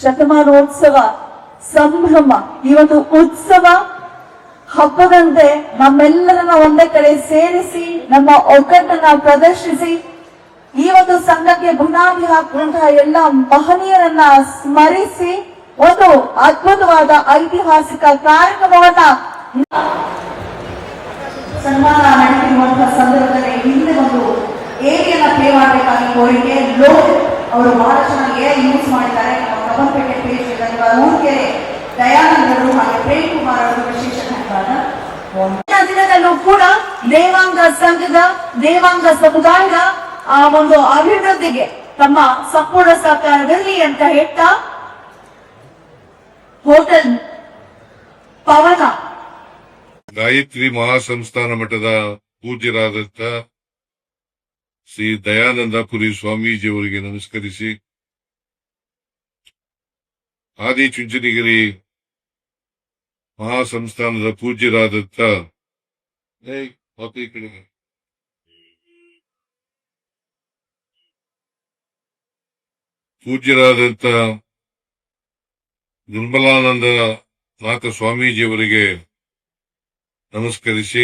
ಶತಮಾನೋತ್ಸವ ಸಂಭ್ರಮ ಈ ಒಂದು ಉತ್ಸವ ಹಬ್ಬದಂತೆ ನಮ್ಮೆಲ್ಲರನ್ನ ಒಂದೇ ಕಡೆ ಸೇರಿಸಿ ನಮ್ಮ ಒಗ್ಗಟ್ಟನ್ನ ಪ್ರದರ್ಶಿಸಿ ಈ ಒಂದು ಸಂಘಕ್ಕೆ ಬುನಾದಿ ಹಾಕುವಂತಹ ಎಲ್ಲ ಮಹನೀಯರನ್ನ ಸ್ಮರಿಸಿ ಒಂದು ಅದ್ಭುತವಾದ ಐತಿಹಾಸಿಕ ಕಾರ್ಯಕ್ರಮವನ್ನ ಸನ್ಮಾನ ನಡೆಸಿರುವಂತಹ ಸಂದರ್ಭದಲ್ಲಿ ಹಿಂದೆ ಒಂದು ಏರಿಯನ್ನ ಪ್ಲೇ ಮಾಡಬೇಕಾಗಿ ಕೋರಿಕೆ ಲೋಕ್ ಅವರು ಬಹಳ ಚೆನ್ನಾಗಿ ಯೂಸ್ ಮಾಡಿದ್ದಾರೆ. ಕಬ್ಬನ್ಪೇಟೆ ಪೇಜ್ ಊರ್ಕೆರೆ ದಯಾನಂದರು ಹಾಗೆ ಪ್ರೇಮ್ ಕುಮಾರ್ ಅವರು ವಿಶೇಷ ಧನ್ಯವಾದ. ದಿನದಲ್ಲೂ ಕೂಡ ದೇವಾಂಗ ಸಂಘದ ದೇವಾಂಗ ಸಮುದಾಯದ ಆ ಒಂದು ಅಭಿವೃದ್ಧಿಗೆ ತಮ್ಮ ಸಂಪೂರ್ಣ ಸಹಕಾರದಲ್ಲಿ ಅಂತ ಹೇಳ್ತಾ ಹೋಟೆಲ್ ಪವನ ಗಾಯತ್ರಿ ಮಹಾಸಂಸ್ಥಾನ ಮಠದ ಪೂಜ್ಯರಾದಂತ ಶ್ರೀ ದಯಾನಂದಪುರಿ ಸ್ವಾಮೀಜಿಯವರಿಗೆ ನಮಸ್ಕರಿಸಿ, ಆದಿಚುಂಚನಗಿರಿ ಮಹಾಸಂಸ್ಥಾನದ ಪೂಜ್ಯರಾದಂತ ನಿರ್ಮಲಾನಂದ ನಾಥ ಸ್ವಾಮೀಜಿಯವರಿಗೆ ನಮಸ್ಕರಿಸಿ,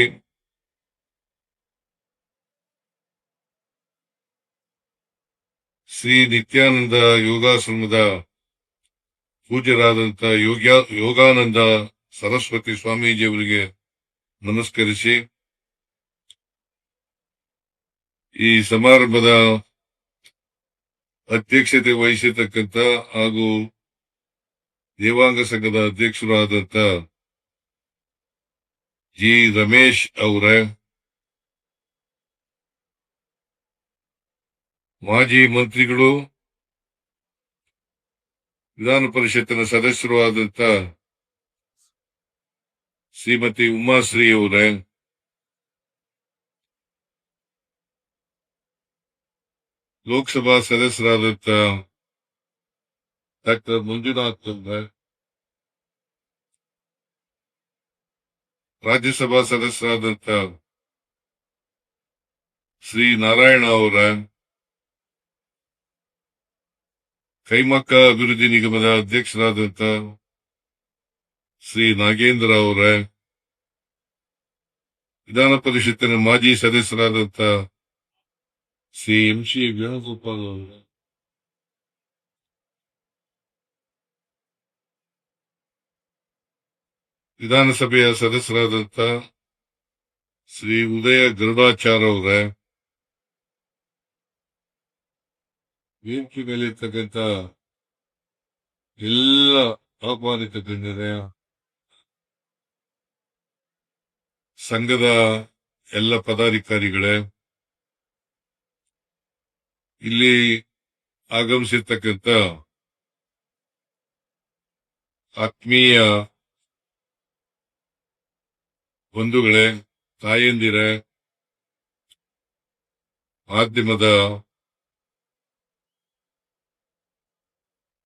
ಶ್ರೀ ನಿತ್ಯಾನಂದ ಯೋಗಾಶ್ರಮದ ಪೂಜ್ಯರಾದಂತ ಯೋಗಾನಂದ ಸರಸ್ವತಿ ಸ್ವಾಮೀಜಿಯವರಿಗೆ ನಮಸ್ಕರಿಸಿ, ಈ ಸಮಾರಂಭದ ಅಧ್ಯಕ್ಷತೆ ವಹಿಸಿರ್ತಕ್ಕಂಥ ಹಾಗೂ ದೇವಾಂಗ ಸಂಘದ ಅಧ್ಯಕ್ಷರಾದಂತ ಜಿ ರಮೇಶ್ ಅವರ, ಮಾಜಿ ಮಂತ್ರಿಗಳು ವಿಧಾನ ಪರಿಷತ್ತಿನ ಸದಸ್ಯರು ಆದಂತ ಶ್ರೀಮತಿ ಉಮಾಶ್ರೀ ಅವರ, ಲೋಕಸಭಾ ಸದಸ್ಯರಾದಂತ ಡಾಕ್ಟರ್ ಮಂಜುನಾಥ್ ಅವರ, ರಾಜ್ಯಸಭಾ ಸದಸ್ಯರಾದಂತ ಶ್ರೀ ನಾರಾಯಣ ಅವರ, ಕೈಮಕ್ಕ ಅಭಿವೃದ್ಧಿ ನಿಗಮದ ಅಧ್ಯಕ್ಷರಾದಂತ ಶ್ರೀ ನಾಗೇಂದ್ರ ಅವರ, ವಿಧಾನ ಪರಿಷತ್ತಿನ ಮಾಜಿ ಸದಸ್ಯರಾದಂತ ಶ್ರೀ ಎಂಸಿ ವೇಣುಗೋಪಾಲ್ ಅವರ, ವಿಧಾನಸಭೆಯ ಸದಸ್ಯರಾದಂತ ಶ್ರೀ ಉದಯ ಗರುಡಾಚಾರ್ ಅವರ, ವೇದಿಕೆ ಮೇಲೆ ಇರ್ತಕ್ಕಂಥ ಎಲ್ಲ ಆಹ್ವಾನಿತ ಗಣ್ಯರೇ, ಸಂಘದ ಎಲ್ಲ ಪದಾಧಿಕಾರಿಗಳೇ, ಇಲ್ಲಿ ಆಗಮಿಸಿರ್ತಕ್ಕಂಥ ಆತ್ಮೀಯ ಬಂಧುಗಳೇ, ತಾಯಂದಿರೇ, ಮಾಧ್ಯಮದ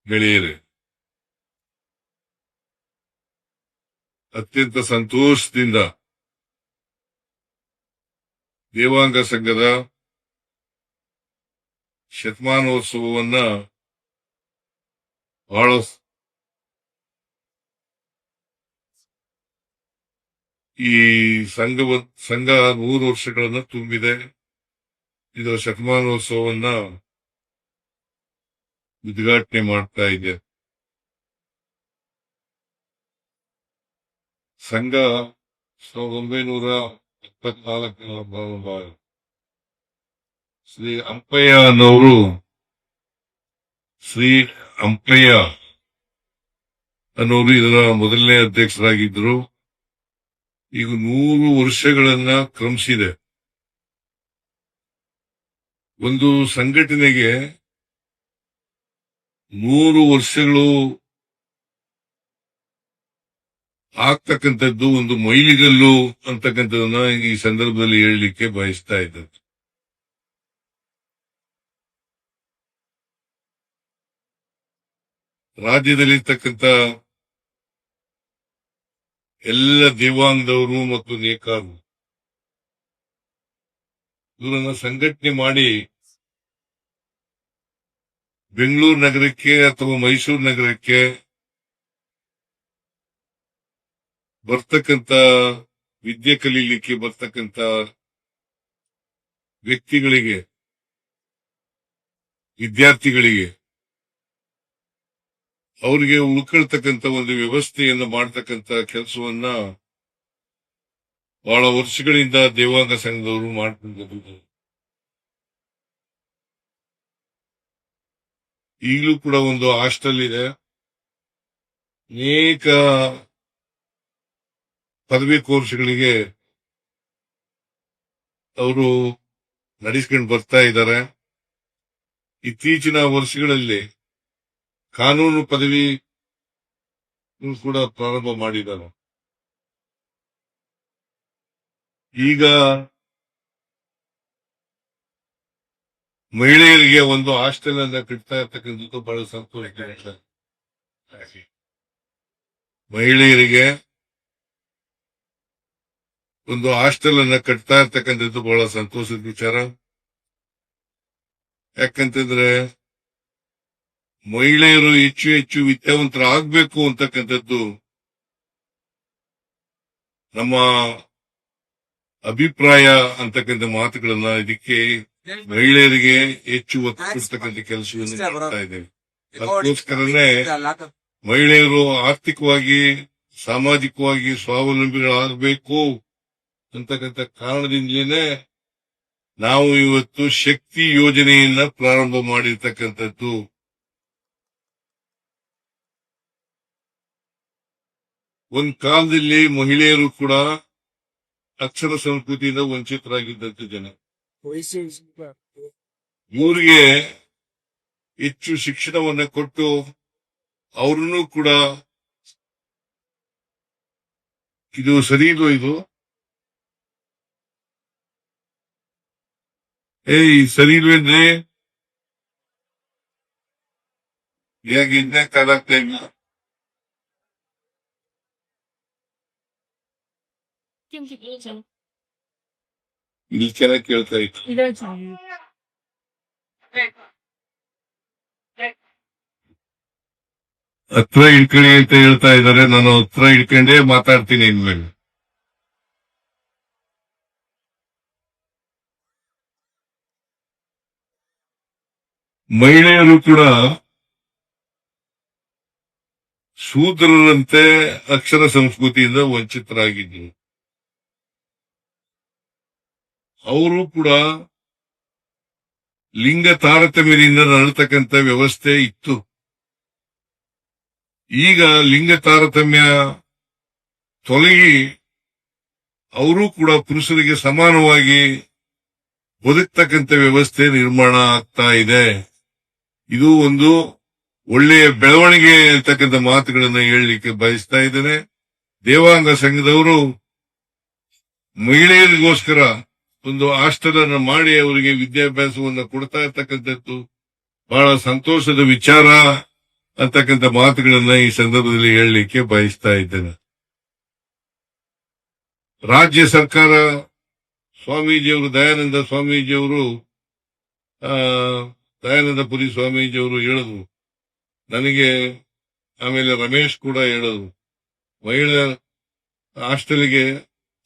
ಗೆಳೆಯರೇ, ಅತ್ಯಂತ ಸಂತೋಷದಿಂದ ದೇವಾಂಗ ಸಂಘದ ಶತಮಾನೋತ್ಸವವನ್ನ ಬಹಳ ಈ ಸಂಘ 100 ವರ್ಷಗಳನ್ನು ತುಂಬಿದೆ. ಇದರ ಶತಮಾನೋತ್ಸವವನ್ನ ಉದ್ಘಾಟನೆ ಮಾಡ್ತಾ ಇದೆ. ಸಂಘ 1924 ಶ್ರೀ ಅಂಪಯ್ಯ ಅನ್ನೋರು ಇದರ ಮೊದಲನೇ ಅಧ್ಯಕ್ಷರಾಗಿದ್ದರು. ಈಗ 100 ವರ್ಷಗಳನ್ನ ಕ್ರಮಿಸಿದೆ. ಒಂದು ಸಂಘಟನೆಗೆ 100 ವರ್ಷಗಳು ಆಗ್ತಕ್ಕಂಥದ್ದು ಒಂದು ಮೈಲಿಗಲ್ಲು ಅಂತಕ್ಕಂಥದನ್ನ ಈ ಸಂದರ್ಭದಲ್ಲಿ ಹೇಳಲಿಕ್ಕೆ ಬಯಸ್ತಾ ಇದ್ದಾರೆ. ರಾಜ್ಯದಲ್ಲಿರ್ತಕ್ಕಂಥ ಎಲ್ಲ ದೇವಾಂಗದವರು ಮತ್ತು ನೇಕಾರರು ಇವರನ್ನ ಸಂಘಟನೆ ಮಾಡಿ ಬೆಂಗಳೂರು ನಗರಕ್ಕೆ ಅಥವಾ ಮೈಸೂರು ನಗರಕ್ಕೆ ಬರ್ತಕ್ಕಂತ ವಿದ್ಯೆ ಕಲೀಲಿಕ್ಕೆ ಬರ್ತಕ್ಕಂತ ವ್ಯಕ್ತಿಗಳಿಗೆ, ವಿದ್ಯಾರ್ಥಿಗಳಿಗೆ ಅವರಿಗೆ ಉಳ್ಕೊಳ್ತಕ್ಕಂತ ಒಂದು ವ್ಯವಸ್ಥೆಯನ್ನು ಮಾಡತಕ್ಕಂತ ಕೆಲಸವನ್ನ ಬಹಳ ವರ್ಷಗಳಿಂದ ದೇವಾಂಗ ಸಂಘದವರು ಮಾಡ್ಕೊಂಡು ಈಗಲೂ ಕೂಡ ಒಂದು ಹಾಸ್ಟೆಲ್ ಇದೆ. ಅನೇಕ ಪದವಿ ಕೋರ್ಸ್ಗಳಿಗೆ ಅವರು ನಡೆಸ್ಕೊಂಡು ಬರ್ತಾ ಇದ್ದಾರೆ. ಇತ್ತೀಚಿನ ವರ್ಷಗಳಲ್ಲಿ ಕಾನೂನು ಪದವಿ ಕೂಡ ಪ್ರಾರಂಭ ಮಾಡಿದ್ದಾರೆ. ಈಗ ಮಹಿಳೆಯರಿಗೆ ಒಂದು ಹಾಸ್ಟೆಲ್ ಅನ್ನ ಕಟ್ತಾ ಇರ್ತಕ್ಕಂಥದ್ದು ಬಹಳ ಸಂತೋಷ. ಮಹಿಳೆಯರಿಗೆ ಒಂದು ಹಾಸ್ಟೆಲ್ ಅನ್ನ ಕಟ್ತಾ ಇರ್ತಕ್ಕಂಥದ್ದು ಬಹಳ ಸಂತೋಷದ ವಿಚಾರ. ಯಾಕಂತಂದ್ರೆ ಮಹಿಳೆಯರು ಹೆಚ್ಚು ಹೆಚ್ಚು ವಿದ್ಯಾವಂತರಾಗಬೇಕು ಅಂತಕ್ಕಂಥದ್ದು ನಮ್ಮ ಅಭಿಪ್ರಾಯ ಅಂತಕ್ಕಂಥ ಮಾತುಗಳನ್ನ ಇದಕ್ಕೆ ಮಹಿಳೆಯರಿಗೆ ಹೆಚ್ಚು ಒತ್ತು ಕೊಡ್ತಕ್ಕಂಥ ಕೆಲಸವನ್ನು ಮಾಡ್ತಾ ಇದ್ದೇವೆ. ಅದಕ್ಕೋಸ್ಕರನೇ ಮಹಿಳೆಯರು ಆರ್ಥಿಕವಾಗಿ, ಸಾಮಾಜಿಕವಾಗಿ ಸ್ವಾವಲಂಬಿಗಳಾಗಬೇಕು ಅಂತಕ್ಕಂಥ ಕಾರಣದಿಂದಲೇ ನಾವು ಇವತ್ತು ಶಕ್ತಿ ಯೋಜನೆಯನ್ನ ಪ್ರಾರಂಭ ಮಾಡಿರ್ತಕ್ಕಂಥದ್ದು. ಒಂದ್ ಕಾಲದಲ್ಲಿ ಮಹಿಳೆಯರು ಕೂಡ ಅಕ್ಷರ ಸಂಸ್ಕೃತಿಯಿಂದ ವಂಚಿತರಾಗಿದ್ದಂತ ಜನ. ಇವರಿಗೆ ಹೆಚ್ಚು ಶಿಕ್ಷಣವನ್ನ ಕೊಟ್ಟು ಅವ್ರನ್ನೂ ಕೂಡ ಇದು ಸರಿ ಇಲ್ವೋ ಇದು ಸರಿ ಇಲ್ವೇನ್ರಿ? ಹೇಗೆ ಇದನ್ನೇ ಕಾಲಾಗ್ತಾ ಇಲ್ಲ. ಇಲ್ಲಿ ಚೆನ್ನಾಗಿ ಕೇಳ್ತಾ ಇತ್ತು. ಹತ್ರ ಇಡ್ಕೊಳ್ಳಿ ಅಂತ ಹೇಳ್ತಾ ಇದ್ದಾರೆ. ನಾನು ಹತ್ರ ಇಡ್ಕೊಂಡೇ ಮಾತಾಡ್ತೀನಿ ಇನ್ಮೇಲೆ. ಮಹಿಳೆಯರು ಕೂಡ ಶೂದ್ರರಂತೆ ಅಕ್ಷರ ಸಂಸ್ಕೃತಿಯಿಂದ ವಂಚಿತರಾಗಿದ್ರು. ಅವರು ಕೂಡ ಲಿಂಗ ತಾರತಮ್ಯದಿಂದ ನಡತಕ್ಕಂಥ ವ್ಯವಸ್ಥೆ ಇತ್ತು. ಈಗ ಲಿಂಗ ತಾರತಮ್ಯ ತೊಲಗಿ ಅವರು ಕೂಡ ಪುರುಷರಿಗೆ ಸಮಾನವಾಗಿ ಬದುಕ್ತಕ್ಕಂಥ ವ್ಯವಸ್ಥೆ ನಿರ್ಮಾಣ ಆಗ್ತಾ ಇದೆ. ಇದು ಒಂದು ಒಳ್ಳೆಯ ಬೆಳವಣಿಗೆ ಅಂತಕ್ಕಂಥ ಮಾತುಗಳನ್ನು ಹೇಳಲಿಕ್ಕೆ ಬಯಸ್ತಾ ಇದ್ದೇನೆ. ದೇವಾಂಗ ಸಂಘದವರು ಮಹಿಳೆಯರಿಗೋಸ್ಕರ ಒಂದು ಹಾಸ್ಟೆಲ್ ಅನ್ನು ಮಾಡಿ ಅವರಿಗೆ ವಿದ್ಯಾಭ್ಯಾಸವನ್ನು ಕೊಡ್ತಾ ಇರ್ತಕ್ಕಂಥದ್ದು ಬಹಳ ಸಂತೋಷದ ವಿಚಾರ ಅಂತಕ್ಕಂಥ ಮಾತುಗಳನ್ನ ಈ ಸಂದರ್ಭದಲ್ಲಿ ಹೇಳಲಿಕ್ಕೆ ಬಯಸ್ತಾ ಇದ್ದೇನೆ. ರಾಜ್ಯ ಸರ್ಕಾರ ಸ್ವಾಮೀಜಿಯವರು, ದಯಾನಂದ ಸ್ವಾಮೀಜಿಯವರು, ದಯಾನಂದಪುರಿ ಸ್ವಾಮೀಜಿಯವರು ಹೇಳಿದ್ರು ನನಗೆ, ಆಮೇಲೆ ರಮೇಶ್ ಕೂಡ ಹೇಳಿದ್ರು ಮಹಿಳಾ ಹಾಸ್ಟೆಲ್ಗೆ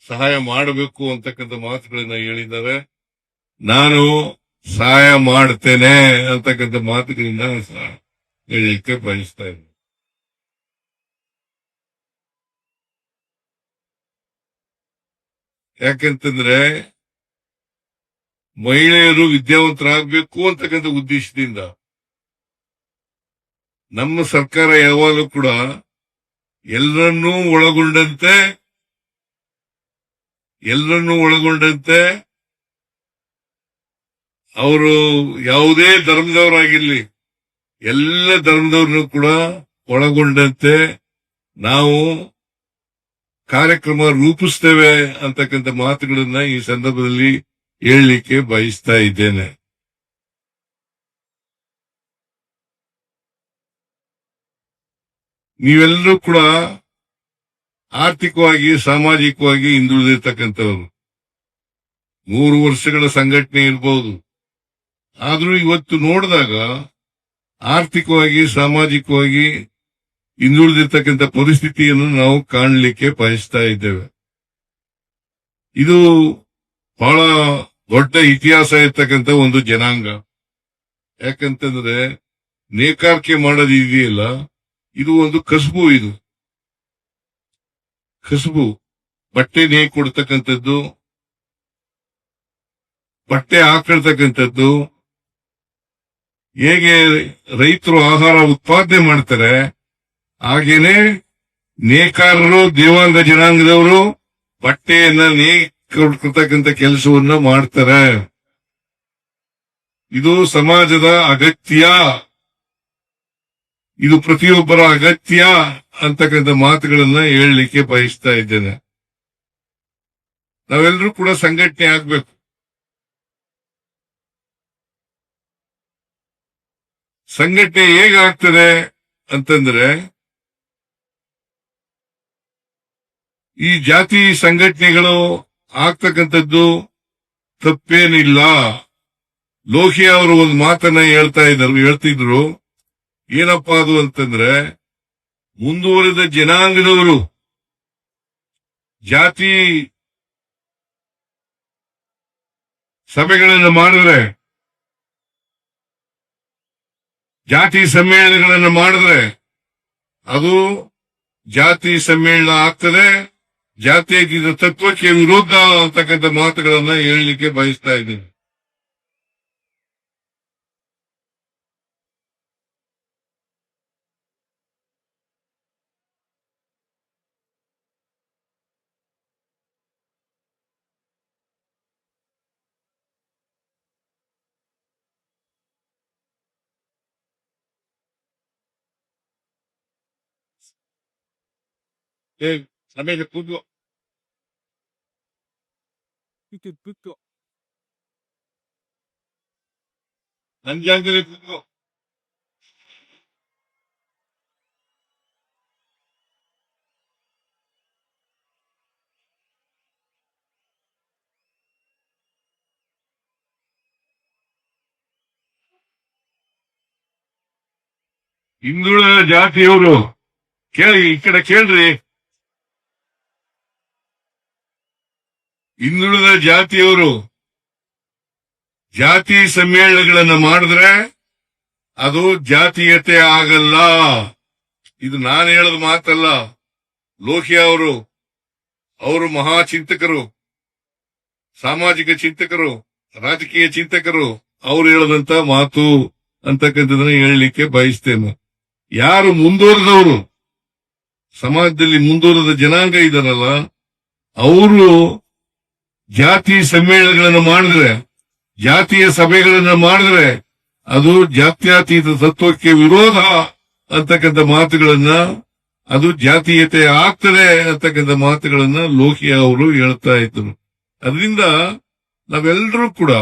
ಸಹಾಯ ಮಾಡಬೇಕು ಅಂತಕ್ಕಂಥ ಮಾತುಗಳನ್ನ ಹೇಳಿದ್ದಾರೆ. ನಾನು ಸಹಾಯ ಮಾಡ್ತೇನೆ ಅಂತಕ್ಕಂಥ ಮಾತುಗಳಿಂದ ಹೇಳಲಿಕ್ಕೆ ಬಯಸ್ತಾ ಇದ್ದೀನಿ. ಯಾಕೆಂತಂದ್ರೆ ಮಹಿಳೆಯರು ವಿದ್ಯಾವಂತರಾಗಬೇಕು ಅಂತಕ್ಕಂಥ ಉದ್ದೇಶದಿಂದ ನಮ್ಮ ಸರ್ಕಾರ ಯಾವಾಗಲೂ ಕೂಡ ಎಲ್ಲರನ್ನೂ ಒಳಗೊಂಡಂತೆ ಅವರು ಯಾವುದೇ ಧರ್ಮದವರಾಗಿರ್ಲಿ ಎಲ್ಲ ಧರ್ಮದವ್ರನ್ನು ಕೂಡ ಒಳಗೊಂಡಂತೆ ನಾವು ಕಾರ್ಯಕ್ರಮ ರೂಪಿಸ್ತೇವೆ ಅಂತಕ್ಕಂಥ ಮಾತುಗಳನ್ನ ಈ ಸಂದರ್ಭದಲ್ಲಿ ಹೇಳಲಿಕ್ಕೆ ಬಯಸ್ತಾ ಇದ್ದೇನೆ. ನೀವೆಲ್ಲರೂ ಕೂಡ ಆರ್ಥಿಕವಾಗಿ, ಸಾಮಾಜಿಕವಾಗಿ ಹಿಂದುಳಿದಿರ್ತಕ್ಕಂಥವ್ರು. 3 ವರ್ಷಗಳ ಸಂಘಟನೆ ಇರಬಹುದು, ಆದ್ರೂ ಇವತ್ತು ನೋಡಿದಾಗ ಆರ್ಥಿಕವಾಗಿ ಸಾಮಾಜಿಕವಾಗಿ ಹಿಂದುಳಿದಿರ್ತಕ್ಕಂಥ ಪರಿಸ್ಥಿತಿಯನ್ನು ನಾವು ಕಾಣಲಿಕ್ಕೆ ಬಯಸ್ತಾ ಇದ್ದೇವೆ. ಇದು ಬಹಳ ದೊಡ್ಡ ಇತಿಹಾಸ ಇರ್ತಕ್ಕಂಥ ಒಂದು ಜನಾಂಗ. ಯಾಕಂತಂದ್ರೆ ನೇಕಾರಿಕೆ ಮಾಡೋದು ಇದೆಯಲ್ಲ, ಇದು ಒಂದು ಕಸುಬು. ಇದು ಕಸುಬು, ಬಟ್ಟೆ ನೇಯ್ದು ಕೊಡ್ತಕ್ಕಂಥದ್ದು, ಬಟ್ಟೆ ಹಾಕೊಳ್ತಕ್ಕಂಥದ್ದು. ಹೇಗೆ ರೈತರು ಆಹಾರ ಉತ್ಪಾದನೆ ಮಾಡ್ತಾರೆ, ಹಾಗೇನೆ ನೇಕಾರರು, ದೇವಾಂಗ ಜನಾಂಗದವರು ಬಟ್ಟೆಯನ್ನ ನೇಯ್ಕೊಡ್ತಕ್ಕಂಥ ಕೆಲಸವನ್ನ ಮಾಡ್ತಾರೆ. ಇದು ಸಮಾಜದ ಅಗತ್ಯ, ಇದು ಪ್ರತಿಯೊಬ್ಬರ ಅಗತ್ಯ ಅಂತಕ್ಕಂಥ ಮಾತುಗಳನ್ನ ಹೇಳಲಿಕ್ಕೆ ಬಯಸ್ತಾ ಇದ್ದೇನೆ. ನಾವೆಲ್ಲರೂ ಕೂಡ ಸಂಘಟನೆ ಆಗ್ಬೇಕು. ಸಂಘಟನೆ ಹೇಗಾಗ್ತದೆ ಅಂತಂದ್ರೆ, ಈ ಜಾತಿ ಸಂಘಟನೆಗಳು ಆಗ್ತಕ್ಕಂಥದ್ದು ತಪ್ಪೇನಿಲ್ಲ. ಲೋಹಿಯಾ ಅವರು ಒಂದು ಮಾತನ್ನ ಹೇಳ್ತಿದ್ರು. ಏನಪ್ಪಾ ಅದು ಅಂತಂದ್ರೆ, ಮುಂದುವರೆದ ಜನಾಂಗದವರು ಜಾತಿ ಸಭೆಗಳನ್ನು ಮಾಡಿದ್ರೆ, ಜಾತಿ ಸಮ್ಮೇಳನಗಳನ್ನು ಮಾಡಿದ್ರೆ ಅದು ಜಾತಿ ಸಮ್ಮೇಳನ ಆಗ್ತದೆ, ಜಾತ್ಯತೀತ ತತ್ವಕ್ಕೆ ವಿರುದ್ಧ ಅಂತಕ್ಕಂಥ ಮಾತುಗಳನ್ನ ಹೇಳಲಿಕ್ಕೆ ಬಯಸ್ತಾ ಇದ್ದೀನಿ. ಆಮೇಲೆ ಕೂತು ನನ್ನ ಜಾಗದಲ್ಲಿ ಕೂತು ಹಿಂದುಳಿದ ಜಾತಿಯವರು ಕೇಳಿ, ಈ ಕಡೆ ಕೇಳ್ರಿ. ಹಿಂದುಳಿದ ಜಾತಿಯವರು ಜಾತಿ ಸಮ್ಮೇಳನಗಳನ್ನು ಮಾಡಿದ್ರೆ ಅದು ಜಾತೀಯತೆ ಆಗಲ್ಲ. ಇದು ನಾನು ಹೇಳೋದು ಮಾತಲ್ಲ, ಲೋಹಿಯಾ ಅವರು ಮಹಾಚಿಂತಕರು, ಸಾಮಾಜಿಕ ಚಿಂತಕರು, ರಾಜಕೀಯ ಚಿಂತಕರು, ಅವರು ಹೇಳದಂತ ಮಾತು ಅಂತಕ್ಕಂಥದನ್ನ ಹೇಳಲಿಕ್ಕೆ ಬಯಸ್ತೇನೆ. ಯಾರು ಮುಂದುವರೆದವರು, ಸಮಾಜದಲ್ಲಿ ಮುಂದುವರೆದ ಜನಾಂಗ ಇದಾರಲ್ಲ, ಅವರು ಜಾತಿ ಸಮ್ಮೇಳನಗಳನ್ನು ಮಾಡಿದ್ರೆ, ಜಾತಿಯ ಸಭೆಗಳನ್ನು ಮಾಡಿದ್ರೆ ಅದು ಜಾತ್ಯತೀತ ತತ್ವಕ್ಕೆ ವಿರೋಧ ಅಂತಕ್ಕಂಥ ಮಾತುಗಳನ್ನ, ಅದು ಜಾತೀಯತೆ ಆಗ್ತದೆ ಅಂತಕ್ಕಂಥ ಮಾತುಗಳನ್ನ ಲೋಹಿಯಾ ಅವರು ಹೇಳ್ತಾ ಇದ್ರು. ಅದರಿಂದ ನಾವೆಲ್ಲರೂ ಕೂಡ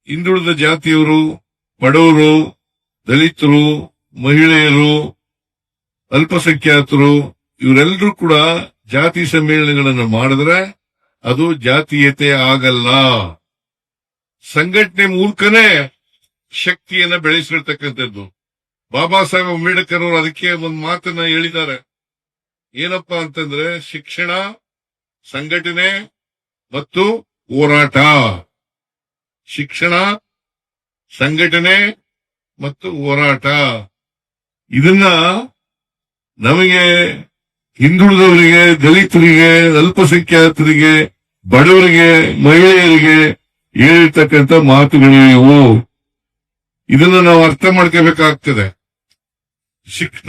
ಹಿಂದುಳಿದ ಜಾತಿಯವರು, ಬಡವರು, ದಲಿತರು, ಮಹಿಳೆಯರು, ಅಲ್ಪಸಂಖ್ಯಾತರು, ಇವರೆಲ್ಲರೂ ಕೂಡ ಜಾತಿ ಸಮ್ಮೇಳನಗಳನ್ನು ಮಾಡಿದ್ರೆ ಅದು ಜಾತೀಯತೆ ಆಗಲ್ಲ. ಸಂಘಟನೆ ಮೂಲಕನೇ ಶಕ್ತಿಯನ್ನ ಬೆಳೆಸಿರ್ತಕ್ಕಂಥದ್ದು. ಬಾಬಾ ಸಾಹೇಬ್ ಅಂಬೇಡ್ಕರ್ ಅವರು ಅದಕ್ಕೆ ಒಂದು ಮಾತನ್ನ ಹೇಳಿದ್ದಾರೆ. ಏನಪ್ಪಾ ಅಂತಂದ್ರೆ, ಶಿಕ್ಷಣ, ಸಂಘಟನೆ ಮತ್ತು ಹೋರಾಟ. ಶಿಕ್ಷಣ, ಸಂಘಟನೆ ಮತ್ತು ಹೋರಾಟ. ಇದನ್ನ ನಮಗೆ ಹಿಂದುಳಿದವರಿಗೆ, ದಲಿತರಿಗೆ, ಅಲ್ಪಸಂಖ್ಯಾತರಿಗೆ, ಬಡವರಿಗೆ, ಮಹಿಳೆಯರಿಗೆ ಹೇಳಿರ್ತಕ್ಕಂಥ ಮಾತುಗಳು ಇವು. ಇದನ್ನ ನಾವು ಅರ್ಥ ಮಾಡ್ಕೋಬೇಕಾಗ್ತದೆ.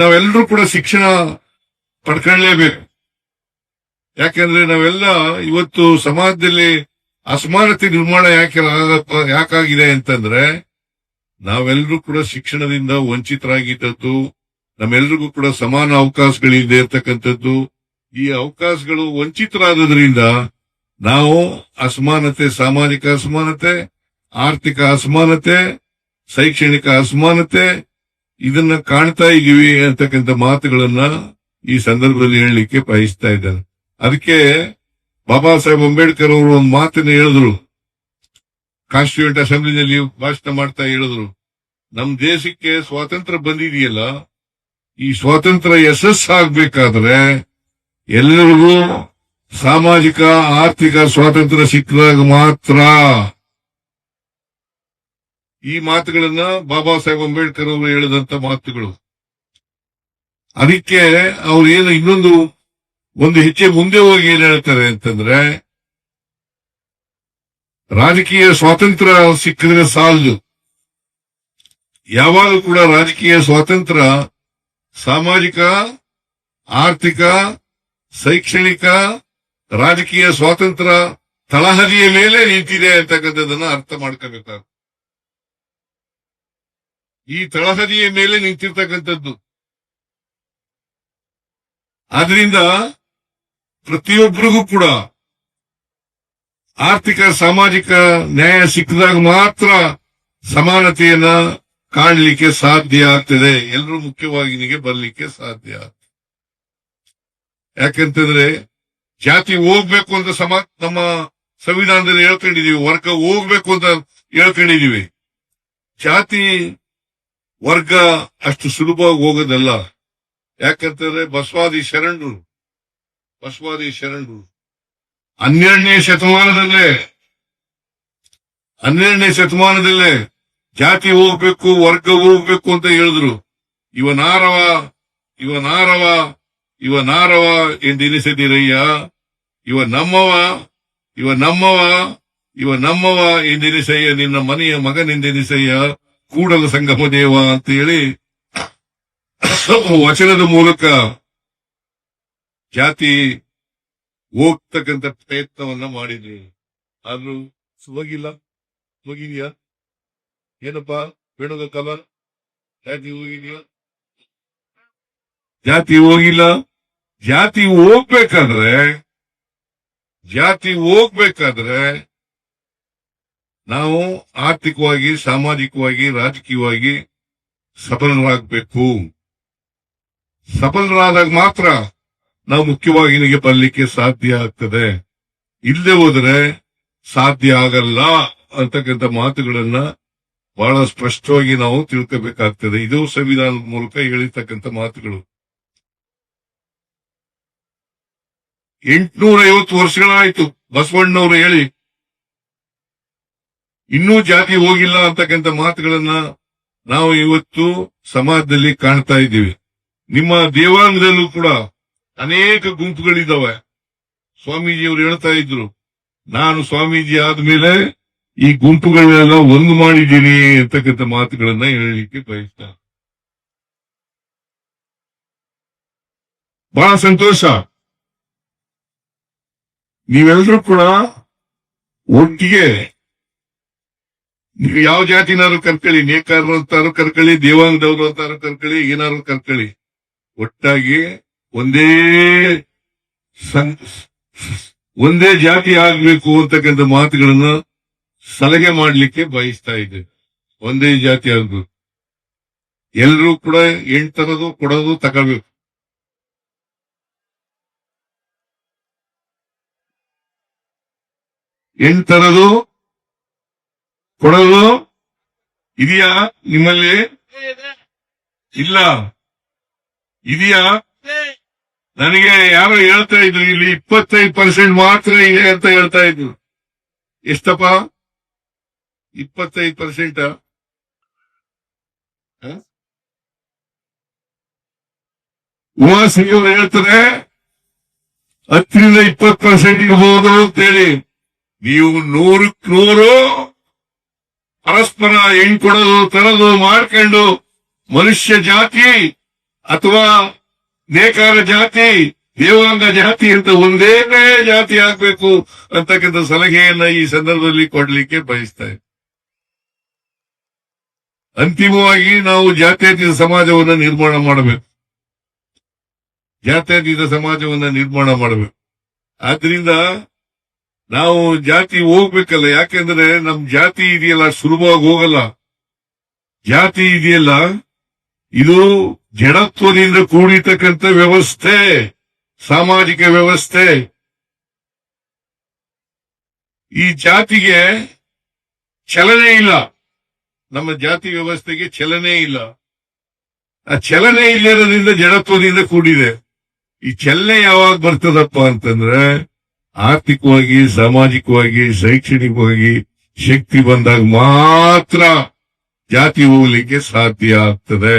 ನಾವೆಲ್ಲರೂ ಕೂಡ ಶಿಕ್ಷಣ ಪಡ್ಕೊಳ್ಳೇಬೇಕು. ಯಾಕಂದ್ರೆ ನಾವೆಲ್ಲ ಇವತ್ತು ಸಮಾಜದಲ್ಲಿ ಅಸಮಾನತೆ ನಿರ್ಮಾಣ ಯಾಕಾಗಿದೆ ಅಂತಂದ್ರೆ, ನಾವೆಲ್ಲರೂ ಕೂಡ ಶಿಕ್ಷಣದಿಂದ ವಂಚಿತರಾಗಿದ್ದದ್ದು, ನಮ್ಮೆಲ್ಲರಿಗೂ ಕೂಡ ಸಮಾನ ಅವಕಾಶಗಳಿದೆ ಇರ್ತಕ್ಕಂಥದ್ದು. ಈ ಅವಕಾಶಗಳು ವಂಚಿತರಾದ್ರಿಂದ ನಾವು ಅಸಮಾನತೆ, ಸಾಮಾಜಿಕ ಅಸಮಾನತೆ, ಆರ್ಥಿಕ ಅಸಮಾನತೆ, ಶೈಕ್ಷಣಿಕ ಅಸಮಾನತೆ ಇದನ್ನ ಕಾಣ್ತಾ ಇದೀವಿ ಅಂತಕ್ಕಂಥ ಮಾತುಗಳನ್ನ ಈ ಸಂದರ್ಭದಲ್ಲಿ ಹೇಳಲಿಕ್ಕೆ ಬಯಸ್ತಾ ಇದ್ದಾರೆ. ಅದಕ್ಕೆ ಬಾಬಾ ಸಾಹೇಬ್ ಅಂಬೇಡ್ಕರ್ ಅವರು ಒಂದು ಮಾತನ್ನ ಹೇಳಿದ್ರು, ಕಾನ್ಸ್ಟಿಟ್ಯೂಂಟ್ ಅಸೆಂಬ್ಲಿನಲ್ಲಿ ಭಾಷಣ ಮಾಡ್ತಾ ಹೇಳಿದ್ರು, ನಮ್ ದೇಶಕ್ಕೆ ಸ್ವಾತಂತ್ರ್ಯ ಬಂದಿದೆಯಲ್ಲ, ಈ ಸ್ವಾತಂತ್ರ್ಯ ಯಶಸ್ಸಾಗಬೇಕಾದ್ರೆ ಎಲ್ಲರಿಗೂ ಸಾಮಾಜಿಕ ಆರ್ಥಿಕ ಸ್ವಾತಂತ್ರ್ಯ ಸಿಕ್ಕಿದಾಗ ಮಾತ್ರ. ಈ ಮಾತುಗಳನ್ನ ಬಾಬಾ ಸಾಹೇಬ್ ಅಂಬೇಡ್ಕರ್ ಅವರು ಹೇಳಿದಂತ ಮಾತುಗಳು. ಅದಕ್ಕೆ ಅವ್ರು ಏನು ಒಂದು ಹೆಜ್ಜೆ ಮುಂದೆ ಹೋಗಿ ಏನ್ ಹೇಳ್ತಾರೆ ಅಂತಂದ್ರೆ, ರಾಜಕೀಯ ಸ್ವಾತಂತ್ರ್ಯ ಸಿಕ್ಕಿದ್ರೆ ಸಾಲದು. ಯಾವಾಗ ಕೂಡ ರಾಜಕೀಯ ಸ್ವಾತಂತ್ರ್ಯ ಸಾಮಾಜಿಕ ಆರ್ಥಿಕ ಶೈಕ್ಷಣಿಕ ರಾಜಕೀಯ ಸ್ವಾತಂತ್ರ್ಯ ತಳಹದಿಯ ಮೇಲೆ ನಿಂತಿದೆ ಅಂತಕ್ಕಂಥದ್ದನ್ನ ಅರ್ಥ ಮಾಡ್ಕೋಬೇಕಾಗುತ್ತೆ. ಈ ತಳಹದಿಯ ಮೇಲೆ ನಿಂತಿರ್ತಕ್ಕಂಥದ್ದು. ಆದ್ರಿಂದ ಪ್ರತಿಯೊಬ್ಬರಿಗೂ ಕೂಡ ಆರ್ಥಿಕ ಸಾಮಾಜಿಕ ನ್ಯಾಯ ಸಿಕ್ಕಿದಾಗ ಮಾತ್ರ ಸಮಾನತೆಯನ್ನ ಕಾಣಲಿಕ್ಕೆ ಸಾಧ್ಯ ಆಗ್ತದೆ. ಎಲ್ಲರೂ ಮುಖ್ಯವಾಹಿನಿಗೆ ಬರಲಿಕ್ಕೆ ಸಾಧ್ಯ. ಯಾಕಂತಂದ್ರೆ ಜಾತಿ ಹೋಗ್ಬೇಕು ಅಂತ ನಮ್ಮ ಸಂವಿಧಾನದಲ್ಲಿ ಹೇಳ್ಕೊಂಡಿದೀವಿ, ವರ್ಗ ಹೋಗ್ಬೇಕು ಅಂತ ಹೇಳ್ಕೊಂಡಿದೀವಿ. ಜಾತಿ ವರ್ಗ ಅಷ್ಟು ಸುಲಭವಾಗಿ ಹೋಗೋದಲ್ಲ. ಯಾಕಂತಂದ್ರೆ ಬಸವಾದಿ ಶರಣರು 12ನೇ ಶತಮಾನದಲ್ಲೇ ಜಾತಿ ಹೋಗ್ಬೇಕು ವರ್ಗ ಹೋಗ್ಬೇಕು ಅಂತ ಹೇಳಿದ್ರು. ಇವನಾರವ ಎಂದೆನಿಸದಿರಯ್ಯ, ಇವ ನಮ್ಮವ ಎಂದೆನಿಸಯ್ಯ, ನಿನ್ನ ಮನೆಯ ಮಗನೆಂದೆನಿಸಯ್ಯ, ಕೂಡಲ ಸಂಗಮ ದೇವ ಅಂತ ಹೇಳಿ ವಚನದ ಮೂಲಕ ಜಾತಿ ಹೋಗ್ತಕ್ಕಂಥ ಪ್ರಯತ್ನವನ್ನ ಮಾಡಿದ್ವಿ. ಆದ್ರೂ ಹೋಗಿದ್ಯಾ ಏನಪ್ಪಾ ವೇಣುಗೋಪಾಲ? ಜಾತಿ ಹೋಗಿದ್ಯಾ? ಜಾತಿ ಹೋಗಿಲ್ಲ. ಜಾತಿ ಹೋಗ್ಬೇಕಾದ್ರೆ ನಾವು ಆರ್ಥಿಕವಾಗಿ ಸಾಮಾಜಿಕವಾಗಿ ರಾಜಕೀಯವಾಗಿ ಸಫಲರಾಗಬೇಕು. ಸಫಲರಾದಾಗ ಮಾತ್ರ ನಾವು ಮುಖ್ಯವಾಹಿನಿಗೆ ಬರಲಿಕ್ಕೆ ಸಾಧ್ಯ ಆಗ್ತದೆ. ಇಲ್ಲದೆ ಹೋದ್ರೆ ಸಾಧ್ಯ ಆಗಲ್ಲ ಅಂತಕ್ಕಂಥ ಮಾತುಗಳನ್ನ ಬಹಳ ಸ್ಪಷ್ಟವಾಗಿ ನಾವು ತಿಳ್ಕೋಬೇಕಾಗ್ತದೆ. ಇದು ಸಂವಿಧಾನದ ಮೂಲಕ ಹೇಳಿರ್ತಕ್ಕಂಥ ಮಾತುಗಳು. 850 ವರ್ಷಗಳಾಯ್ತು ಬಸವಣ್ಣನವರು ಹೇಳಿ, ಇನ್ನೂ ಜಾತಿ ಹೋಗಿಲ್ಲ ಅಂತಕ್ಕಂಥ ಮಾತುಗಳನ್ನ ನಾವು ಇವತ್ತು ಸಮಾಜದಲ್ಲಿ ಕಾಣ್ತಾ ಇದ್ದೀವಿ. ನಿಮ್ಮ ದೇವಾಂಗದಲ್ಲೂ ಕೂಡ ಅನೇಕ ಗುಂಪುಗಳಿದ್ದಾವೆ. ಸ್ವಾಮೀಜಿಯವರು ಹೇಳ್ತಾ ಇದ್ರು, ನಾನು ಸ್ವಾಮೀಜಿ ಆದ್ಮೇಲೆ ಈ ಗುಂಪುಗಳನ್ನೆಲ್ಲ ಒಂದು ಮಾಡಿದ್ದೀನಿ ಅಂತಕ್ಕಂಥ ಮಾತುಗಳನ್ನ ಹೇಳಲಿಕ್ಕೆ ಬಯಸ್ತಾರೆ. ಬಹಳ ಸಂತೋಷ. ನೀವೆಲ್ಲರೂ ಕೂಡ ಒಟ್ಟಿಗೆ, ನೀವು ಯಾವ ಜಾತಿನಾದ್ರು ಕರ್ಕೊಳ್ಳಿ, ನೇಕಾರರು ಅಂತಾರು ಕರ್ಕೊಳ್ಳಿ, ದೇವಾಂಗದವರು ಅಂತಾರು ಕರ್ಕೊಳ್ಳಿ, ಏನಾದ್ರು ಕರ್ಕೊಳ್ಳಿ, ಒಟ್ಟಾಗಿ ಒಂದೇ ಜಾತಿ ಆಗ್ಬೇಕು ಅಂತಕ್ಕಂಥ ಮಾತುಗಳನ್ನ ಸಲಹೆ ಮಾಡಲಿಕ್ಕೆ ಬಯಸ್ತಾ ಇದ್ದೆ. ಒಂದೇ ಜಾತಿ ಆಗ್ಬೇಕು, ಎಲ್ಲರೂ ಕೂಡ 8 ತರದು ಕೊಡೋದು ತಗೋಬೇಕು. ಎಂಟರದು ಕೊಡೋದು ಇದೆಯಾ ನಿಮ್ಮಲ್ಲಿ? ಇಲ್ಲ. ಇದೆಯಾ? ನನಗೆ ಯಾರೋ ಹೇಳ್ತಾ ಇದ್ರು ಇಲ್ಲಿ 25% ಮಾತ್ರ ಇದೆ ಅಂತ ಹೇಳ್ತಾ ಇದ್ರು. ಎಷ್ಟಪ್ಪ? 25%? ಉಮಾಸಿಯವರು ಹೇಳ್ತಾರೆ 10ರಿಂದ 20% ಇರಬಹುದು ಅಂತೇಳಿ. ನೀವು 100ಕ್ಕೆ 100 ಪರಸ್ಪರ ಕೊಡೋದು ತರದು ಮಾಡ್ಕೊಂಡು ಮನುಷ್ಯ ಜಾತಿ ಅಥವಾ ನೇಕಾರ ಜಾತಿ ದೇವಾಂಗ ಜಾತಿ ಅಂತ ಒಂದೇ ಜಾತಿ ಆಗ್ಬೇಕು ಅಂತಕ್ಕಂಥ ಸಲಹೆಯನ್ನ ಈ ಸಂದರ್ಭದಲ್ಲಿ ಕೊಡ್ಲಿಕ್ಕೆ ಬಯಸ್ತಾ ಇದ್ದೆ. ಅಂತಿಮವಾಗಿ ನಾವು ಜಾತ್ಯತೀತ ಸಮಾಜವನ್ನ ನಿರ್ಮಾಣ ಮಾಡಬೇಕು. ಜಾತ್ಯತೀತ ಸಮಾಜವನ್ನ ನಿರ್ಮಾಣ ಮಾಡಬೇಕು. ಆದ್ರಿಂದ ನಾವು ಜಾತಿ ಹೋಗ್ಬೇಕಲ್ಲ. ಯಾಕೆಂದ್ರೆ ನಮ್ ಜಾತಿ ಇದೆಯಲ್ಲ ಸುಲಭವಾಗಿ ಹೋಗಲ್ಲ. ಜಾತಿ ಇದೆಯಲ್ಲ ಇದು ಜಡತ್ವದಿಂದ ಕೂಡಿರ್ತಕ್ಕಂಥ ವ್ಯವಸ್ಥೆ, ಸಾಮಾಜಿಕ ವ್ಯವಸ್ಥೆ. ಈ ಜಾತಿಗೆ ಚಲನೆ ಇಲ್ಲ. ನಮ್ಮ ಜಾತಿ ವ್ಯವಸ್ಥೆಗೆ ಚಲನೆ ಇಲ್ಲ. ಆ ಚಲನೆ ಇಲ್ಲಿರೋದ್ರಿಂದ ಜಡತ್ವದಿಂದ ಕೂಡಿದೆ. ಈ ಚಲನೆ ಯಾವಾಗ ಬರ್ತದಪ್ಪ ಅಂತಂದ್ರೆ ಆರ್ಥಿಕವಾಗಿ, ಸಾಮಾಜಿಕವಾಗಿ, ಶೈಕ್ಷಣಿಕವಾಗಿ ಶಕ್ತಿ ಬಂದಾಗ ಮಾತ್ರ ಜಾತಿ ಹೋಗ್ಲಿಕ್ಕೆ ಸಾಧ್ಯ ಆಗ್ತದೆ.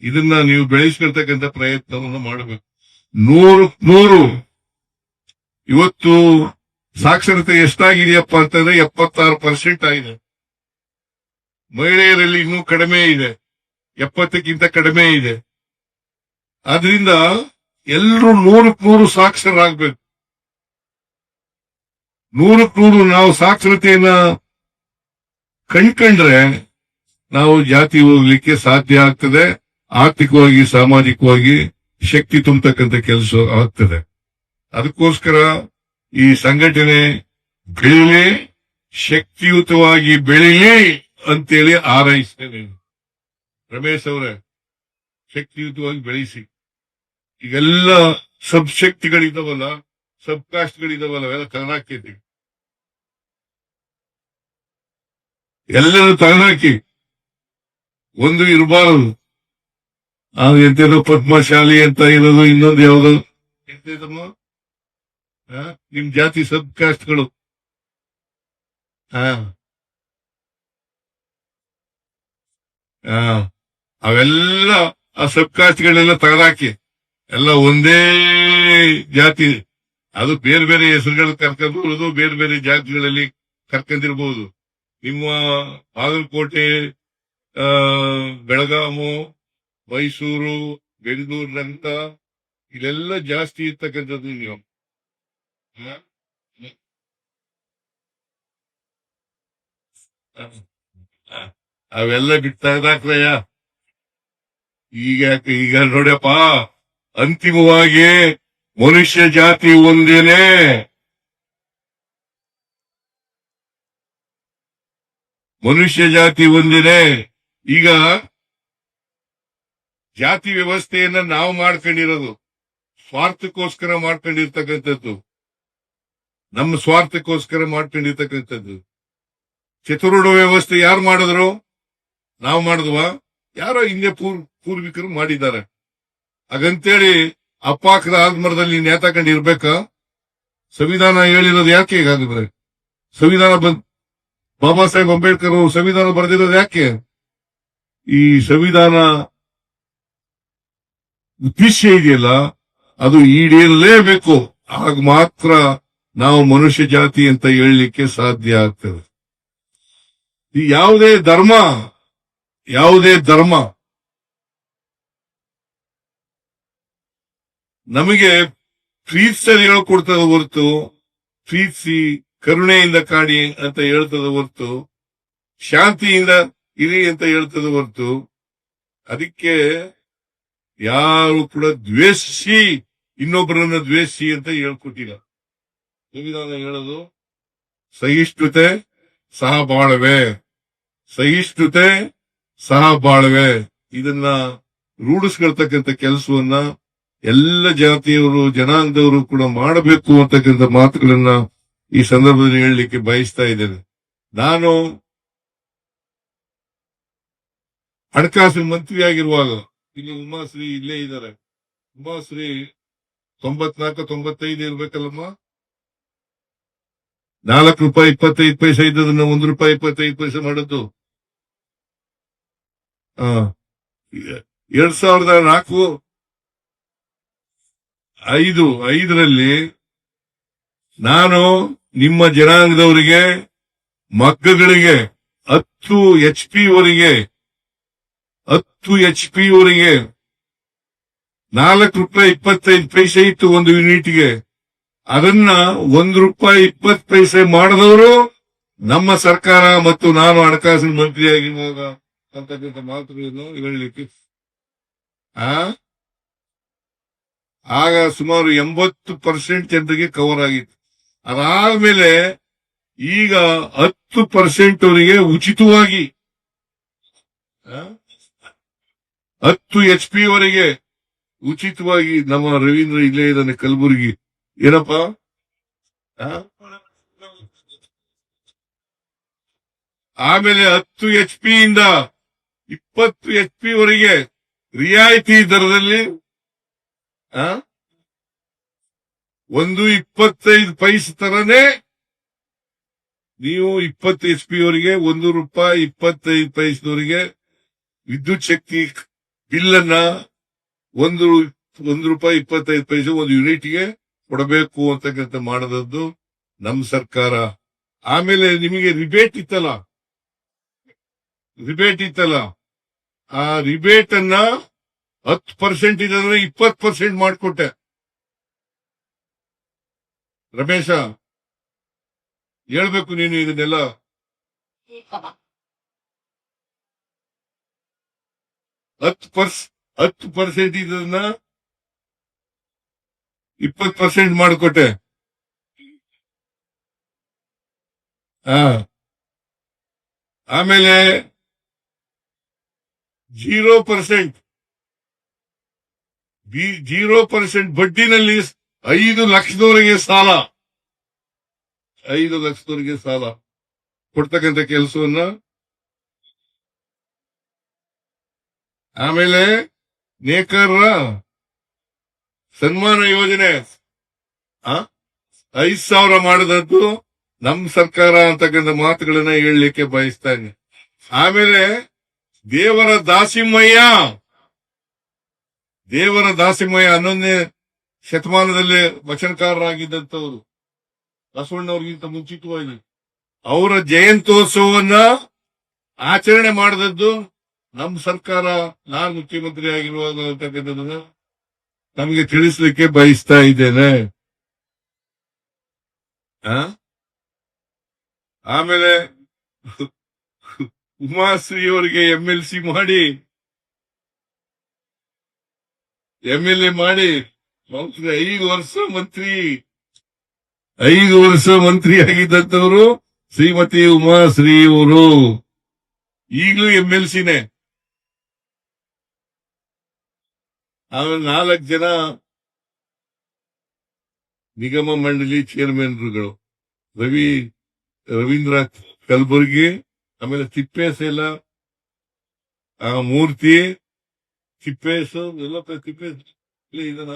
ಇದನ್ನ ನೀವು ಬೆಳೆಸ್ಕೊಳ್ತಕ್ಕಂಥ ಪ್ರಯತ್ನವನ್ನು ಮಾಡಬೇಕು. 100 ಇವತ್ತು ಸಾಕ್ಷರತೆ ಎಷ್ಟಾಗಿದೆಯಪ್ಪ ಅಂತಂದ್ರೆ 76% ಆಗಿದೆ. ಮಹಿಳೆಯರಲ್ಲಿ ಇನ್ನೂ ಕಡಿಮೆ ಇದೆ, 70ಕ್ಕಿಂತ ಕಡಿಮೆ ಇದೆ. ಆದ್ರಿಂದ ಎಲ್ಲರೂ 100 ಸಾಕ್ಷರರಾಗಬೇಕು. 100 ನಾವು ಸಾಕ್ಷರತೆಯನ್ನ ಕಂಡ್ರೆ ನಾವು ಜಾತಿ ಹೋಗ್ಲಿಕ್ಕೆ ಸಾಧ್ಯ ಆಗ್ತದೆ. ಆರ್ಥಿಕವಾಗಿ, ಸಾಮಾಜಿಕವಾಗಿ ಶಕ್ತಿ ತುಂಬತಕ್ಕಂಥ ಕೆಲಸ ಆಗ್ತದೆ. ಅದಕ್ಕೋಸ್ಕರ ಈ ಸಂಘಟನೆ ಬೆಳೀಲಿ, ಶಕ್ತಿಯುತವಾಗಿ ಬೆಳೀಲಿ ಅಂತೇಳಿ ಹಾರೈಸ್ತೇನೆ. ರಮೇಶ್ ಅವರೇ, ಶಕ್ತಿಯುತವಾಗಿ ಬೆಳೆಸಿ. ಈಗೆಲ್ಲ ಸಬ್ ಶಕ್ತಿಗಳಿದಾವಲ್ಲ, ಸಬ್ ಕಾಸ್ಟ್ಗಳಿದಾವಲ್ಲ, ಅವೆಲ್ಲ ತಗನಾಕೈತಿ. ಎಲ್ಲರೂ ತಗನಾಕಿ, ಒಂದು ಇರಬಾರದು. ಎಂತೇನೋ ಪದ್ಮಶಾಲಿ ಅಂತ ಇರೋದು, ಇನ್ನೊಂದು ಯಾವುದು ಎಂತಮ್ಮ, ನಿಮ್ ಜಾತಿ ಸಬ್ ಕಾಸ್ಟ್ಗಳು. ಅವೆಲ್ಲ ಆ ಸಬ್ ಕಾಸ್ಟ್ಗಳೆಲ್ಲ ತಗದಾಕಿ, ಎಲ್ಲ ಒಂದೇ ಜಾತಿ. ಅದು ಬೇರೆ ಬೇರೆ ಹೆಸರುಗಳು ಕರ್ಕೊಂಡು ಬೇರೆ ಬೇರೆ ಜಾತಿಗಳಲ್ಲಿ ಕರ್ಕೊಂಡಿರ್ಬಹುದು. ನಿಮ್ಮ ಬಾಗಲಕೋಟೆ, ಬೆಳಗಾಮು, ಮೈಸೂರು, ಬೆಂಗಳೂರಿನಂತ ಇಲ್ಲೆಲ್ಲ ಜಾಸ್ತಿ ಇರ್ತಕ್ಕಂಥದ್ದು ನೀವು. ಅವೆಲ್ಲ ಬಿಟ್ಟಾಕ್ರಯ್ಯ. ಈಗ ನೋಡ್ಯಪ್ಪ, ಅಂತಿಮವಾಗಿ ಮನುಷ್ಯ ಜಾತಿ ಒಂದೇನೆ. ಮನುಷ್ಯ ಜಾತಿ ಒಂದೇನೆ. ಈಗ ಜಾತಿ ವ್ಯವಸ್ಥೆಯನ್ನ ನಾವು ಮಾಡ್ಕೊಂಡಿರೋದು ಸ್ವಾರ್ಥಕ್ಕೋಸ್ಕರ ಮಾಡ್ಕೊಂಡಿರ್ತಕ್ಕಂಥದ್ದು, ನಮ್ಮ ಸ್ವಾರ್ಥಕ್ಕೋಸ್ಕರ ಮಾಡ್ಕೊಂಡಿರ್ತಕ್ಕಂಥದ್ದು. ಚತುರ್ಣ ವ್ಯವಸ್ಥೆ ಯಾರು ಮಾಡಿದ್ರು? ನಾವು ಮಾಡಿದ್ವಾ? ಯಾರೋ ಹಿಂದೆ ಪೂರ್ವಿಕರು ಮಾಡಿದ್ದಾರೆ. ಹಾಗಂತೇಳಿ ಅಪ್ಪಾಕದ ಆಲ್ಮರದಲ್ಲಿ ನೇತಾಕೊಂಡು ಇರ್ಬೇಕಾ? ಸಂವಿಧಾನ ಹೇಳಿರೋದು ಯಾಕೆ ಹೀಗಾಗಿದ್ರೆ? ಸಂವಿಧಾನ ಬಾಬಾ ಸಾಹೇಬ್ ಅಂಬೇಡ್ಕರ್ ಸಂವಿಧಾನ ಬರೆದಿರೋದು ಯಾಕೆ? ಈ ಸಂವಿಧಾನ ಉದ್ದೇಶ ಇದೆಯಲ್ಲ, ಅದು ಈಡೇರಲೇಬೇಕು. ಆಗ ಮಾತ್ರ ನಾವು ಮನುಷ್ಯ ಜಾತಿ ಅಂತ ಹೇಳಲಿಕ್ಕೆ ಸಾಧ್ಯ ಆಗ್ತದೆ. ಈ ಯಾವುದೇ ಧರ್ಮ ನಮಗೆ ಪ್ರೀತಿಸಲು ಹೇಳ್ಕೊಡ್ತದ ಹೊರತು, ಪ್ರೀತಿಸಿ ಕರುಣೆಯಿಂದ ಕಾಡಿ ಅಂತ ಹೇಳ್ತದ ಹೊರತು, ಶಾಂತಿಯಿಂದ ಇರಿ ಅಂತ ಹೇಳ್ತದ ಹೊರತು, ಅದಕ್ಕೆ ಯಾರು ಕೂಡ ದ್ವೇಷಿಸಿ ಇನ್ನೊಬ್ಬರನ್ನ ದ್ವೇಷಿಸಿ ಅಂತ ಹೇಳ್ಕೊಟ್ಟಿಲ್ಲ. ಸಂವಿಧಾನ ಹೇಳೋದು ಸಹಿಷ್ಣುತೆ ಸಹ ಬಾಳ್ವೆ ಇದನ್ನ ರೂಢಿಸ್ಕೊಳ್ತಕ್ಕಂಥ ಕೆಲಸವನ್ನ ಎಲ್ಲ ಜಾತಿಯವರು, ಜನಾಂಗದವರು ಕೂಡ ಮಾಡಬೇಕು ಅಂತಕ್ಕಂಥ ಮಾತುಗಳನ್ನ ಈ ಸಂದರ್ಭದಲ್ಲಿ ಹೇಳಲಿಕ್ಕೆ ಬಯಸ್ತಾ ಇದ್ದೇನೆ. ನಾನು ಹಣಕಾಸಿನ ಮಂತ್ರಿ ಆಗಿರುವಾಗ, ಇಲ್ಲಿ ಉಮಾಶ್ರೀ ಇಲ್ಲೇ ಇದ್ದಾರೆ, ಉಮಾಶ್ರೀ 94-95 ಇರ್ಬೇಕಲ್ಲಮ್ಮ. ₹4.25 ಇದ್ದದನ್ನ ₹1.25 ಮಾಡಿದ್ದು. 2004-05ರಲ್ಲಿ ನಾನು ನಿಮ್ಮ ಜನಾಂಗದವರಿಗೆ, ಮಗ್ಗಗಳಿಗೆ 10 HP ವರೆಗೆ ₹4.25 ಇತ್ತು ಒಂದು ಯೂನಿಟ್ಗೆ. ಅದನ್ನ ₹1.20 ಮಾಡಿದವರು ನಮ್ಮ ಸರ್ಕಾರ ಮತ್ತು ನಾನು ಹಣಕಾಸಿನ ಮಂತ್ರಿಯಾಗಿರುವಾಗ ಅಂತಕ್ಕಂಥ ಮಾತುಗಳನ್ನು ಹೇಳಲಿಕ್ಕೆ. ಆಗ ಸುಮಾರು 80% ಜನರಿಗೆ ಕವರ್ ಆಗಿತ್ತು. ಅದಾದ್ಮೇಲೆ ಈಗ 10% ಅವರಿಗೆ ಉಚಿತವಾಗಿ 10 HP ವರೆಗೆ ಉಚಿತವಾಗಿ. ನಮ್ಮ ರವೀಂದ್ರ ಇಲ್ಲೇ ಇದ್ದಾನೆ, ಕಲಬುರಗಿ. ಏನಪ್ಪಾ, ಆಮೇಲೆ 10 HP ಇಂದ 20 HP ವರೆಗೆ ರಿಯಾಯಿತಿ ದರದಲ್ಲಿ 1.25 ಪೈಸೆ ತರನೇ ನೀವು 20 HP ವರೆಗೆ ₹1.25 ವಿದ್ಯುತ್ ಶಕ್ತಿ ಬಿಲ್ ಅನ್ನ ₹1.25 ಒಂದು ಯೂನಿಟ್ಗೆ ಕೊಡಬೇಕು ಅಂತಕ್ಕಂಥ ಮಾಡದದ್ದು ನಮ್ಮ ಸರ್ಕಾರ. ಆಮೇಲೆ ನಿಮಗೆ ರಿಬೇಟ್ ಇತ್ತಲ್ಲ, ಆ ರಿಬೇಟ್ ಅನ್ನ 10% ಇದ್ರೆ 20% ಮಾಡಿಕೊಟ್ಟೆ. ರಮೇಶ ಹೇಳ್ಬೇಕು ನೀನು ಇದನ್ನೆಲ್ಲ. 10% ಇದನ್ನ 20% ಮಾಡಿಕೊಟ್ಟೆ. ಆಮೇಲೆ 0% ಬಡ್ಡಿನಲ್ಲಿ 5 ಲಕ್ಷದವರೆಗೆ ಸಾಲ, 5 ಲಕ್ಷದವರೆಗೆ ಸಾಲ ಕೊಡ್ತಕ್ಕಂಥ ಕೆಲಸವನ್ನ. ಆಮೇಲೆ ನೇಕಾರರ ಸನ್ಮಾನ ಯೋಜನೆ 5,000 ಮಾಡಿದದ್ದು ನಮ್ಮ ಸರ್ಕಾರ ಅಂತಕ್ಕಂಥ ಮಾತುಗಳನ್ನ ಹೇಳಲಿಕ್ಕೆ ಬಯಸ್ತಾ ಇದ್ದೀನಿ. ಆಮೇಲೆ ದೇವರ ದಾಸಿಮಯ್ಯ 11ನೇ ಶತಮಾನದಲ್ಲಿ ವಚನಕಾರರಾಗಿದ್ದಂಥವ್ರು, ಬಸವಣ್ಣವ್ರಿಗಿಂತ ಮುಂಚಿತವಾಗಿ ಅವರ ಜಯಂತ್ಯೋತ್ಸವವನ್ನ ಆಚರಣೆ ಮಾಡಿದದ್ದು ನಮ್ಮ ಸರ್ಕಾರ, ನಾನು ಮುಖ್ಯಮಂತ್ರಿ ಆಗಿರುವಾಗ ಅಂತಕ್ಕಂಥದ್ದನ್ನ ನಮಗೆ ತಿಳಿಸ್ಲಿಕ್ಕೆ ಬಯಸ್ತಾ ಇದ್ದೇನೆ. ಆಮೇಲೆ ಉಮಾಶ್ರೀ ಅವರಿಗೆ MLA ಮಾಡಿ 5 ವರ್ಷ ಮಂತ್ರಿ ಆಗಿದ್ದಂಥವರು ಶ್ರೀಮತಿ ಉಮಾಶ್ರೀ ಅವರು ಈಗಲೂ MLCನೇ. ಆಮೇಲೆ 4 ಜನ ನಿಗಮ ಮಂಡಳಿ ಚೇರ್ಮನ್ರುಗಳು, ರವೀಂದ್ರ ಕಲಬುರ್ಗಿ, ಆಮೇಲೆ ತಿಪ್ಪೇಸೆಲ್ಲ ಮೂರ್ತಿ, ತಿಪ್ಪೇಶ್ ಇದನ್ನ.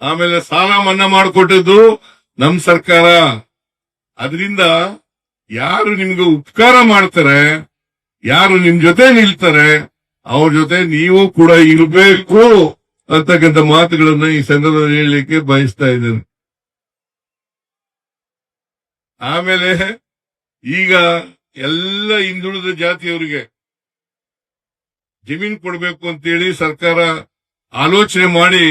ಆಮೇಲೆ ಸಾಲ ಮನ್ನಾ ಮಾಡಿಕೊಟ್ಟದ್ದು ನಮ್ ಸರ್ಕಾರ. ಅದರಿಂದ ಯಾರು ನಿಮ್ಗೆ ಉಪಕಾರ ಮಾಡ್ತಾರೆ, ಯಾರು ನಿಮ್ ಜೊತೆ ನಿಲ್ತಾರೆ, ಅವ್ರ ಜೊತೆ ನೀವು ಕೂಡ ಇರಬೇಕು ಅಂತಕ್ಕಂಥ ಮಾತುಗಳನ್ನ ಈ ಸಂದರ್ಭದಲ್ಲಿ ಹೇಳಲಿಕ್ಕೆ ಬಯಸ್ತಾ ಇದ್ದೇನೆ. ಆಮೇಲೆ ಈಗ ಎಲ್ಲ ಹಿಂದುಳಿದ ಜಾತಿಯವರಿಗೆ ಜಮೀನು ಕೊಡಬೇಕು ಅಂತೇಳಿ ಸರ್ಕಾರ ಆಲೋಚನೆ ಮಾಡಿ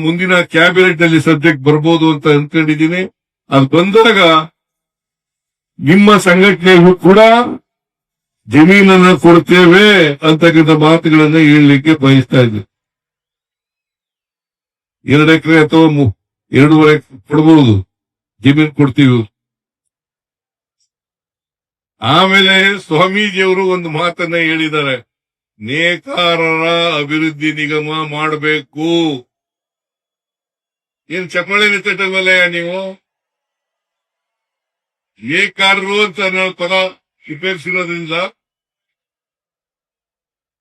ಮುಂದಿನ ಕ್ಯಾಬಿನೆಟ್ ನಲ್ಲಿ ಸಬ್ಜೆಕ್ಟ್ ಬರ್ಬೋದು ಅಂತ ಅನ್ಕೊಂಡಿದ್ದೀನಿ. ಅದು ಬಂದಾಗ ನಿಮ್ಮ ಸಂಘಟನೆಗೂ ಕೂಡ ಜಮೀನನ್ನ ಕೊಡ್ತೇವೆ ಅಂತಕ್ಕಂಥ ಮಾತುಗಳನ್ನ ಹೇಳಲಿಕ್ಕೆ ಬಯಸ್ತಾ ಇದ್ದೀನಿ. 2 ಎಕರೆ ಅಥವಾ 2.5 ಕೊಡಬಹುದು, ಜಮೀನು ಕೊಡ್ತೀವಿ. ಆಮೇಲೆ ಸ್ವಾಮೀಜಿಯವರು ಒಂದು ಮಾತನ್ನ ಹೇಳಿದ್ದಾರೆ, ನೇಕಾರರ ಅಭಿವೃದ್ಧಿ ನಿಗಮ ಮಾಡಬೇಕು. ಏನ್ ಚಪ್ಪಾಳೆ ನಿಂತಲ್ವಲ್ಲ ನೀವು? ನೇಕಾರರು ಅಂತ ಪದ ಉಪಯೋಗಿಸಿರೋದ್ರಿಂದ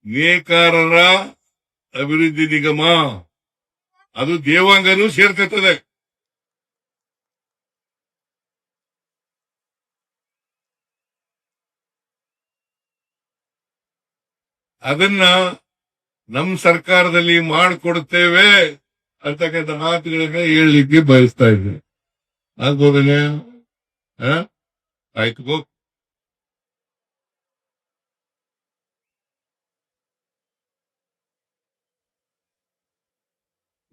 ನೇಕಾರರ ಅಭಿವೃದ್ಧಿ ನಿಗಮ ಅದು ದೇವಾಂಗನೂ ಸೇರ್ಕತ್ತದೆ. ಅದನ್ನ ನಮ್ಮ ಸರ್ಕಾರದಲ್ಲಿ ಮಾಡಿಕೊಡುತ್ತೇವೆ ಅಂತಕ್ಕಂಥ ಮಾತುಗಳನ್ನ ಹೇಳಲಿಕ್ಕೆ ಬಯಸ್ತಾ ಇದ್ದೀನಿ. ಆಗ್ಬೋದನೆ? ಆಯ್ತು.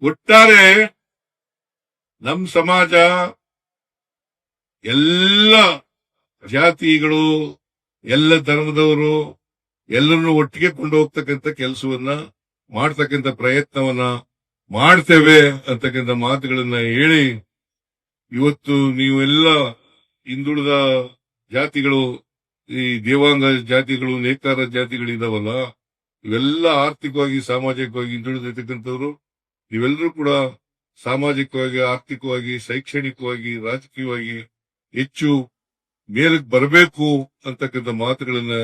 ಒಟ್ಟಾರೆ ನಮ್ಮ ಸಮಾಜ ಎಲ್ಲ ಜಾತಿಗಳು, ಎಲ್ಲ ಧರ್ಮದವರು ಎಲ್ಲರನ್ನು ಒಟ್ಟಿಗೆ ಕೊಂಡು ಹೋಗ್ತಕ್ಕಂಥ ಕೆಲಸವನ್ನ ಮಾಡ್ತಕ್ಕಂಥ ಪ್ರಯತ್ನವನ್ನ ಮಾಡ್ತೇವೆ ಅಂತಕ್ಕಂಥ ಮಾತುಗಳನ್ನ ಹೇಳಿ, ಇವತ್ತು ನೀವೆಲ್ಲ ಹಿಂದುಳಿದ ಜಾತಿಗಳು, ಈ ದೇವಾಂಗ ಜಾತಿಗಳು, ನೇಕಾರ ಜಾತಿಗಳಿದಾವಲ್ಲ, ಇವೆಲ್ಲ ಆರ್ಥಿಕವಾಗಿ ಸಾಮಾಜಿಕವಾಗಿ ಹಿಂದುಳಿದಿರ್ತಕ್ಕಂಥವ್ರು. ನೀವೆಲ್ಲರೂ ಕೂಡ ಸಾಮಾಜಿಕವಾಗಿ, ಆರ್ಥಿಕವಾಗಿ, ಶೈಕ್ಷಣಿಕವಾಗಿ, ರಾಜಕೀಯವಾಗಿ ಹೆಚ್ಚು ಮೇಲಕ್ಕೆ ಬರಬೇಕು ಅಂತಕ್ಕಂಥ ಮಾತುಗಳನ್ನ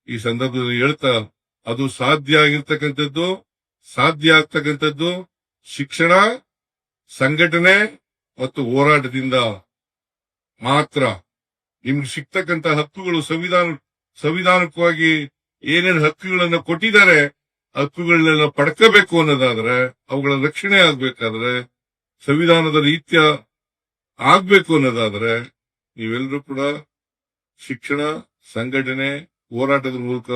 ಈ ಸಂದರ್ಭದಲ್ಲಿ ಹೇಳ್ತಾ, ಅದು ಸಾಧ್ಯ ಆಗ್ತಕ್ಕಂಥದ್ದು ಶಿಕ್ಷಣ, ಸಂಘಟನೆ ಮತ್ತು ಹೋರಾಟದಿಂದ ಮಾತ್ರ. ನಿಮ್ಗೆ ಸಿಗ್ತಕ್ಕಂಥ ಹಕ್ಕುಗಳು ಸಂವಿಧಾನಿಕವಾಗಿ ಏನೇನು ಹಕ್ಕುಗಳನ್ನ ಕೊಟ್ಟಿದ್ದಾರೆ, ಹಕ್ಕುಗಳನ್ನೆಲ್ಲ ಪಡ್ಕೋಬೇಕು ಅನ್ನೋದಾದ್ರೆ, ಅವುಗಳ ರಕ್ಷಣೆ ಆಗ್ಬೇಕಾದ್ರೆ, ಸಂವಿಧಾನದ ರೀತ್ಯ ಆಗ್ಬೇಕು ಅನ್ನೋದಾದ್ರೆ ನೀವೆಲ್ಲರೂ ಕೂಡ ಶಿಕ್ಷಣ, ಸಂಘಟನೆ, ಹೋರಾಟದ ಮೂಲಕ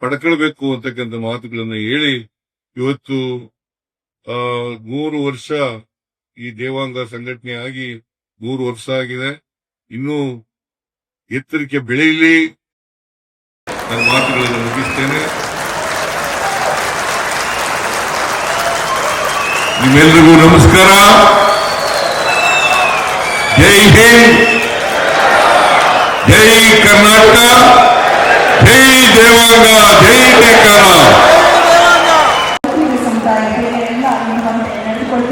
ಪಡ್ಕೊಳ್ಬೇಕು ಅಂತಕ್ಕಂಥ ಮಾತುಗಳನ್ನ ಹೇಳಿ, ಇವತ್ತು 3 ವರ್ಷ ಈ ದೇವಾಂಗ ಸಂಘಟನೆ ಆಗಿ 3 ವರ್ಷ ಆಗಿದೆ. ಇನ್ನೂ ಎತ್ತರಕ್ಕೆ ಬೆಳೆಯಲಿ. ನನ್ನ ಮಾತುಗಳನ್ನು ಮುಗಿಸ್ತೇನೆ. ನಿಮ್ಮೆಲ್ಲರಿಗೂ ನಮಸ್ಕಾರ. ಜೈ ಹಿಂದ್, ಜೈ ಕರ್ನಾಟಕ, ಜೈ ದೇವಾಂಗ, ಜೈ ನೇಕಾರ.